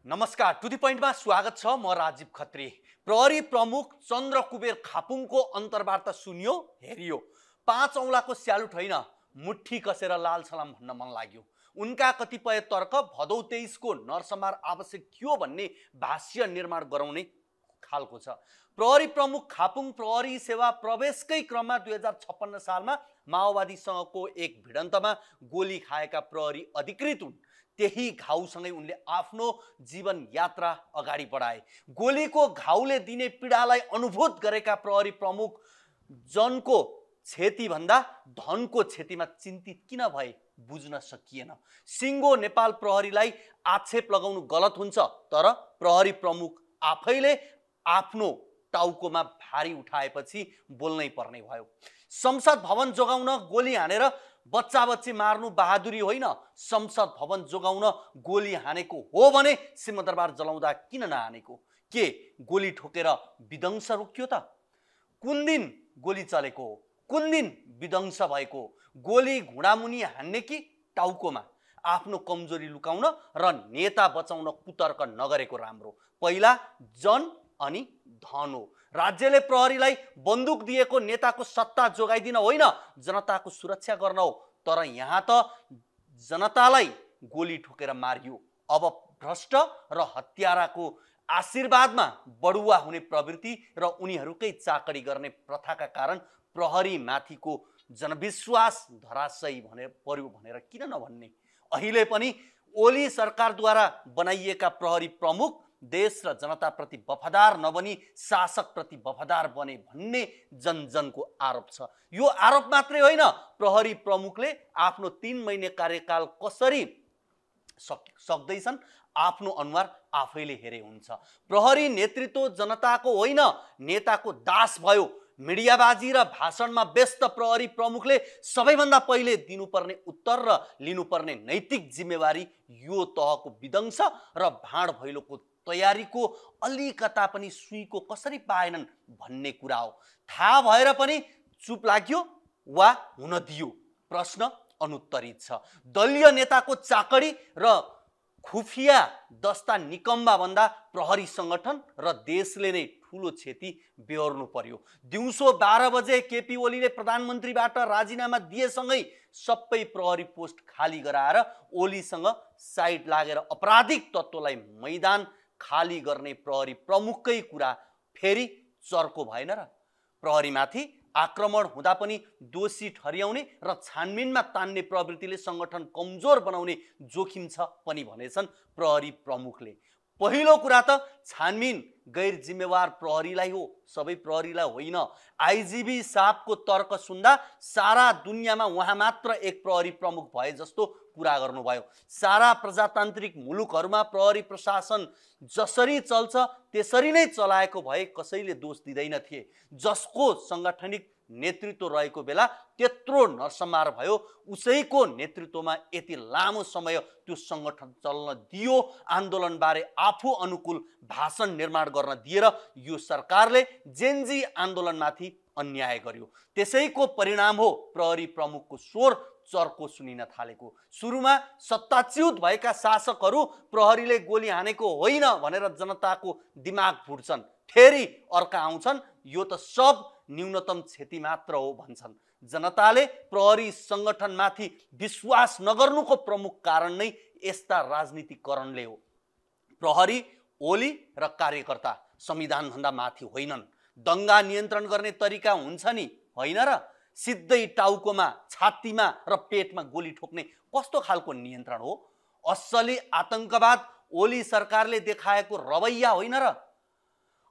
नमस्कार, टु दी पोइन्टमा स्वागत छ। म राजीव खत्री। प्रहरी प्रमुख चन्द्र कुबेर खापुङको अन्तर्वार्ता सुनियो, हेरियो। 5 औँलाको स्यालुट होइन, मुट्ठी कसेर लाल सलाम भन्न मन लाग्यो। उनका कतिपय तर्क भदौ 23 को नरसंहार आवश्यक थियो भन्ने भाष्य निर्माण गराउने खालको छ। प्रहरी प्रमुख खापुङ प्रहरी सेवा प्रवेशकै क्रममा 2056 सालमा माओवादीसँगको एक भिडन्तमा गोली खाएका प्रहरी अधिकृत हुन्। त्यही घाउसँगै उनले आफ्नो जीवन यात्रा अगाडि बढाए। गोलीको घाउले दिने पीडालाई अनुभूत गरेका प्रहरी प्रमुख जनको क्षति भन्दा धनको क्षतिमा चिन्तित किन भए बुझ्न सकिएन। सिङ्गो नेपाल प्रहरीलाई आक्षेप लगाउनु गलत हुन्छ, तर प्रहरी प्रमुख आफैले आफ्नो टाउकोमा भारी उठाएपछि बोल्नै पर्ने भयो। संसद भवन जोगाउन गोली हानेर बच्चा बच्ची मार्नु बहादुरी होइन। संसद भवन जोगाउन गोली हानेको हो भने सिंहदरबार जलाउँदा किन नहानेको? के गोली ठोकेर विध्वंस रोकियो त? कुन दिन गोली चलेको हो? कुन दिन विध्वंस भएको? गोली घुँडामुनि हान्ने कि टाउकोमा? आफ्नो कमजोरी लुकाउन र नेता बचाउन कुतर्क नगरेको राम्रो। पहिला जन अनि धन हो। राज्यले प्रहरीलाई बन्दुक दिएको नेताको सत्ता जोगाइदिन होइन, जनताको सुरक्षा गर्न हो। तर यहाँ त जनतालाई गोली ठोकेर मारियो। अब भ्रष्ट र हत्याराको आशीर्वादमा बढुवा हुने प्रवृत्ति र उनीहरूकै चाकडी गर्ने प्रथाका कारण प्रहरी माथिको जनविश्वास धराशयी पर्यो भनेर किन नभन्ने? अहिले पनि ओली सरकारद्वारा बनाइएका प्रहरी प्रमुख देश र जनताप्रति वफादार नबनी शासकप्रति वफादार बने भन्ने जनजनको आरोप छ। यो आरोप मात्रै होइन, प्रहरी प्रमुखले आफ्नो 3 महिने कार्यकाल कसरी सक्दैछन् आफ्नो अनुहार आफैले हेरे हुन्छ। प्रहरी नेतृत्व जनताको होइन, नेताको दास भयो। मिडियाबाजी र भाषणमा व्यस्त प्रहरी प्रमुखले सबैभन्दा पहिले दिनुपर्ने उत्तर र लिनुपर्ने नैतिक जिम्मेवारी यो तहको विध्वंस र भाँड भैलोको तयारीको अलिकता पनि सुईको कसरी पाएनन् भन्ने कुरा हो। थाहा भएर पनि चुप लाग्यो वा हुन दियो? प्रश्न अनुत्तरित छ। दलीय नेताको चाकडी र खुफिया दस्ता निकम्बा भन्दा प्रहरी संगठन र देशले नै ठुलो क्षति बेहोर्नु पर्यो। दिउँसो 12 बजे केपी ओलीले प्रधानमन्त्रीबाट राजीनामा दिएसँगै सबै प्रहरी पोस्ट खाली गराएर ओलीसँग साइड लागेर आपराधिक तत्त्वलाई मैदान खाली गर्ने प्रहरी प्रमुखकै कुरा फेरि चर्को भएन र? प्रहरीमाथि आक्रमण हुँदा पनि दोषी ठहर्याउने र छानबिनमा तान्ने प्रवृत्तिले संगठन कमजोर बनाउने जोखिम छ पनि भनेछन् प्रहरी प्रमुखले। पहिलो कुरा त छानबिन गैर जिम्मेवार प्रहरीलाई हो, सबै प्रहरीलाई होइन। आइजिबी साहबको तर्क सुन्दा सारा दुनियाँमा उहाँ मात्र एक प्रहरी प्रमुख भए जस्तो कुरा गर्नुभयो। सारा प्रजातान्त्रिक मुलुकहरूमा प्रहरी प्रशासन जसरी चल्छ त्यसरी नै चलाएको भए कसैले दोष दिँदैन थिए। जसको सांगठनिक नेतृत्व रहेको बेला त्यत्रो नरसंहार भयो, उसैको नेतृत्वमा यति लामो समय त्यो संगठन चल्न दियो। आन्दोलनबारे आफू अनुकूल भाषण निर्माण गर्न दिएर यो सरकारले जेनजी आन्दोलनमाथि अन्याय गर्यो। त्यसैको परिणाम हो प्रहरी प्रमुखको स्वर चर्को सुनिन थालेको। सुरुमा सत्ताच्युत भएका शासकहरू प्रहरीले गोली हानेको होइन भनेर जनताको दिमाग फुट्छन्, फेरि अर्का आउँछन् यो त सब न्यूनतम क्षति मात्र हो भन्छन्। जनताले प्रहरी संगठनमाथि विश्वास नगर्नुको प्रमुख कारण नै यस्ता राजनीतिकरणले हो। प्रहरी ओली र कार्यकर्ता संविधानभन्दा माथि होइनन्। दंगा नियन्त्रण गर्ने तरिका हुन्छ नि, होइन र? सिधै टाउकोमा, छातीमा र पेटमा गोली ठोक्ने कस्तो खालको नियन्त्रण हो? असली आतंकवाद ओली सरकारले देखाएको रवैया होइन र?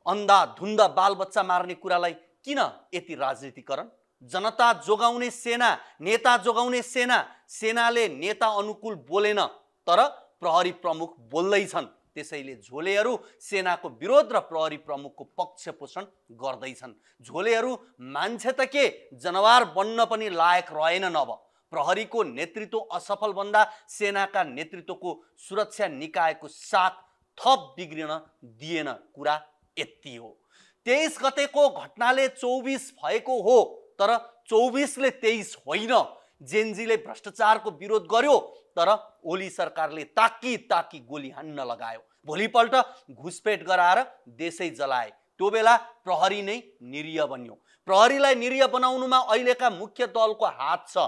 अन्धाधुन्ध बालबच्चा मार्ने कुरालाई किन यति राजनीतिकरण? जनता जोगाउने सेना, नेता जोगाउने सेना, सेनाले नेता अनुकूल बोलेन तर प्रहरी प्रमुख बोल्दैछन्। त्यसैले झोलेहरू सेनाको विरोध र प्रहरी प्रमुखको पक्ष पोषण गर्दैछन्। झोलेहरू मान्छे त के जनवार बन्न पनि लायक रहेनन्। अब प्रहरीको नेतृत्व असफल भन्दा सेनाका नेतृत्वको सुरक्षा निकायको साथ थप बिग्रिन दिएन। कुरा यति हो। 23 गतेको घटनाले 24 भएको हो, तर 24 ले 23 होइन। जेनजीले भ्रष्टाचारको विरोध गर्यो तर ओली सरकारले ताकी ताकी गोली हान्न लगायो। भोलिपल्ट घुसपेट गराएर देशै जलाए। त्यो बेला प्रहरी नै निरीह बन्यो। प्रहरीलाई निरीह बनाउनुमा अहिलेका मुख्य दलको हात छ।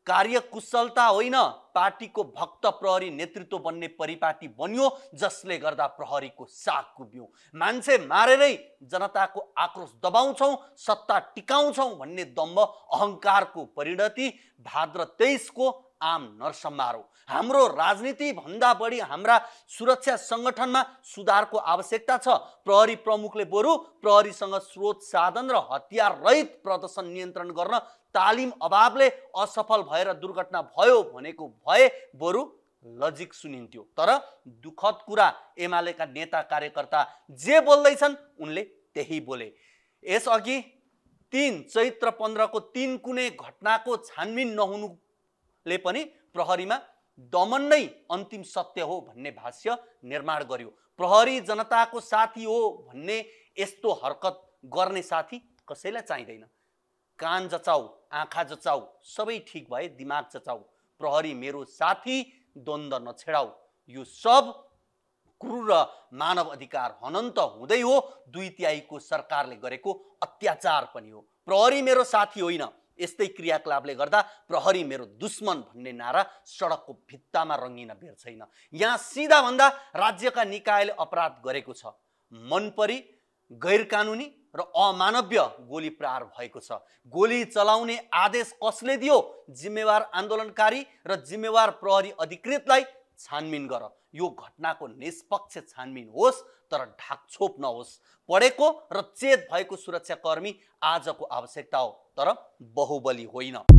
कार्यकुशलता होइन, पार्टीको भक्त प्रहरी नेतृत्व बन्ने परिपाटी बन्यो, जसले गर्दा प्रहरीको साख कुब्यो। मान्छे मारेरै जनताको आक्रोश दबाउँछौँ, सत्ता टिकाउँछौँ भन्ने दम्भ अहङ्कारको परिणति भाद्र 23 को आम नरसंहार हो। हाम्रो राजनीति भन्दा बढी हाम्रा सुरक्षा संगठनमा सुधारको आवश्यकता छ। प्रहरी प्रमुखले बरु प्रहरीसँग स्रोत साधन र हतियार रहित प्रदर्शन नियन्त्रण गर्न तालिम अभावले असफल भएर दुर्घटना भयो भनेको भए बरु लजिक सुनिन्थ्यो। तर दुखद कुरा, एमालेका नेता कार्यकर्ता जे बोल्दैछन् उनले त्यही बोले। यसअघि 3 चैत्र 15 को 3 कुनै घटनाको छानबिन नहुनुले पनि प्रहरीमा दमन नै अन्तिम सत्य हो भन्ने भाष्य निर्माण गर्यो। प्रहरी जनताको साथी हो भन्ने यस्तो हरकत गर्ने साथी कसैलाई चाहिँदैन। कान जचाऊ, आँखा जचाऊ, सबै ठीक भए दिमाग जचाऊ। प्रहरी मेरो साथी, द्वन्द्व नछेडाऊ। यो सब क्रूर र मानव अधिकार हनन त हुँदै हो, 2/3 को सरकारले गरेको अत्याचार पनि हो। प्रहरी मेरो साथी होइन, यस्तै क्रियाकलापले गर्दा प्रहरी मेरो दुश्मन भन्ने नारा सडकको भित्तामा रङ्गिन बेर छैन। यहाँ सिधा भन्दा राज्यका निकायले अपराध गरेको छ। मनपरी गैरकानुनी र अमानवीय गोली प्रहार भएको छ। गोली चलाउने आदेश कसले दियो? जिम्मेवार आन्दोलनकारी र जिम्मेवार प्रहरी अधिकृतलाई छानबिन गर। यो घटनाको निष्पक्ष छानबिन होस्, तर ढाकछोप नहोस्। पढेको र चेत भएको सुरक्षाकर्मी आजको आवश्यकता हो, तर बाहुबली होइन।